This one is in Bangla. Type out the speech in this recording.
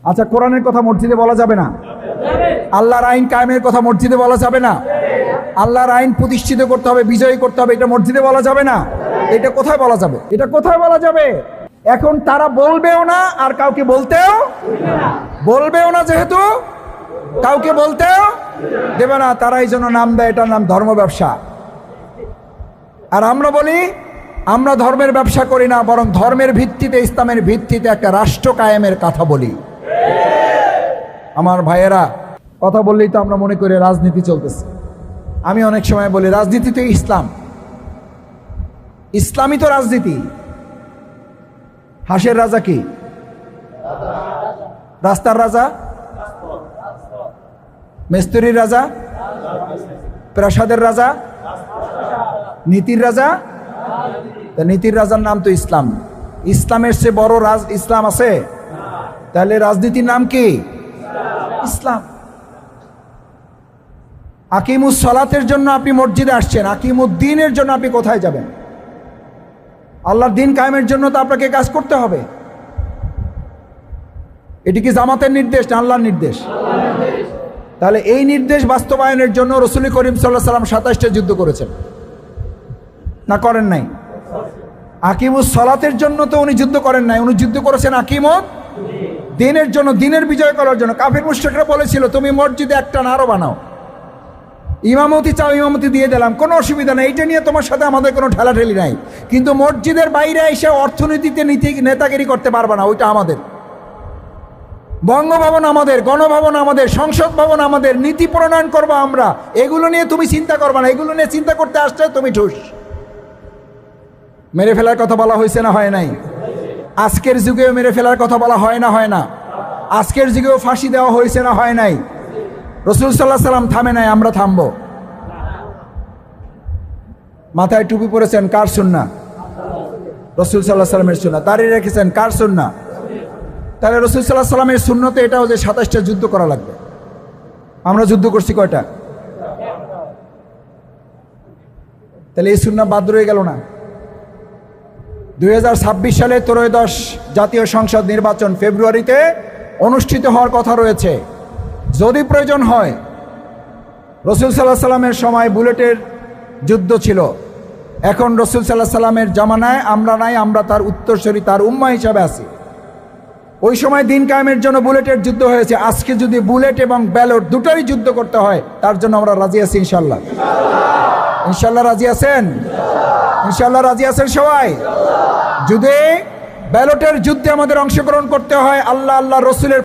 আচ্ছা, কোরআনের কথা মসজিদে বলা যাবে না? আল্লাহর আইন কায়েমের কথা মসজিদে বলা যাবে না? আল্লাহর আইন প্রতিষ্ঠিত করতে হবে, বিজয়ী করতে হবে, এটা মসজিদে বলা যাবে না? এটা কোথায় বলা যাবে? এটা কোথায় বলা যাবে? এখন তারা বলবেও না, আর কাউকে বলবেও না, যেহেতু কাউকে বলতেও দেবে না, তারা এই জন্য নাম দেয়, এটার নাম ধর্ম ব্যবসা। আর আমরা বলি আমরা ধর্মের ব্যবসা করি না, বরং ধর্মের ভিত্তিতে, ইসলামের ভিত্তিতে একটা রাষ্ট্র কায়েমের কথা বলি। আমার ভাইয়েরা, কথা বললেই তো আমরা মনে করি রাজনীতি চলতেছে। আমি অনেক সময় বলি রাজনীতি তো ইসলাম, ইসলামই তো রাজনীতি। হাঁসের রাজা কি? রাস্তার রাজা? মেস্তুরির রাজা? প্রাসাদের রাজা? নীতির রাজা? তা নীতির রাজার নাম তো ইসলাম। ইসলামের চেয়ে বড় ইসলাম আছে? তাহলে রাজনীতির নাম কি? ইসলাম। আকিমুস সালাতের জন্য আপনি মসজিদে আসছেন, আকিমুদ্দিনের জন্য আপনি কোথায় যাবেন? আল্লাহর দিন কায়েমের জন্য তো আপনাকে কাজ করতে হবে। এটি কি জামাতের নির্দেশ না আল্লাহর নির্দেশ? তাহলে এই নির্দেশ বাস্তবায়নের জন্য রাসূল করিম সাল্লাল্লাহু আলাইহি ওয়াসাল্লাম 27টা যুদ্ধ করেছেন না করেন নাই? আকিমুস সালাতের জন্য তো উনি যুদ্ধ করেন নাই, উনি যুদ্ধ করেছেন আকিমুদ দিনের জন্য, দিনের বিজয় করার জন্য। কাফির মুশরিকরা বলেছিল তুমি মসজিদে একটা না আরো বানাও, ইমামতি চাও ইমামতি দিয়ে দিলাম, কোনো অসুবিধা নেই, এইটা নিয়ে তোমার সাথে আমাদের কোনো ঠেলাঠেলি নাই, কিন্তু মসজিদের বাইরে এসে অর্থনীতিতে নেতাগিরি করতে পারবে না, ওইটা আমাদের। বঙ্গভবন আমাদের, গণভবন আমাদের, সংসদ ভবন আমাদের, নীতি প্রণয়ন করবো আমরা, এগুলো নিয়ে তুমি চিন্তা করবে না, এগুলো নিয়ে চিন্তা করতে আসলে তুমি ঠুস। মেরে ফেলার কথা বলা হয়েছে না হয় নাই? আজকের যুগেও মেরে ফেলার কথা বলা হয় না হয় না? আজকের যুগেও ফাঁসি দেওয়া হয়েছে না হয় নাই? রাসূল সাল্লাল্লাহু আলাইহি ওয়াসাল্লাম থামে নাই, আমরা থামবো। মাথায় টুপি পরেছেন, কার সুন্নাহ? রাসূল সাল্লাল্লাহু আলাইহি ওয়াসাল্লামের সুন্নাহ। দাঁড়িয়ে রেখেছেন, কার সুন্নাহ? তাহলে রাসূল সাল্লাল্লাহু আলাইহি ওয়াসাল্লামের সুন্নতে এটাও যে 27টা যুদ্ধ করা লাগবে। আমরা যুদ্ধ করছি কয়টা? তাহলে এই সুন্নাহ বাদ রয়ে গেল না? 2026 সালে ত্রয়োদশ জাতীয় সংসদ নির্বাচন ফেব্রুয়ারিতে অনুষ্ঠিত হওয়ার কথা রয়েছে। যদি প্রয়োজন হয়, রাসূল সাল্লাল্লাহু আলাইহি ওয়াসাল্লামের সময় বুলেটের যুদ্ধ ছিল, এখন রাসূল সাল্লাল্লাহু আলাইহি ওয়াসাল্লামের জামানায় আমরা নাই, আমরা তার উত্তরসূরি, তার উম্মাহ হিসাবে আছি। ওই সময় দিন কায়েমের জন্য বুলেটের যুদ্ধ হয়েছে। আজকে যদি বুলেট এবং ব্যালট দুটোরই যুদ্ধ করতে হয়, তার জন্য আমরা রাজি আছি ইনশাল্লাহ। ইনশাল্লাহ রাজি আছেন? ইনশাল্লাহ রাজি আছেন সবাই? যদি ব্যালটের যুদ্ধে আমাদের অংশগ্রহণ করতে হয়, আল্লাহ আল্লাহ রসুলের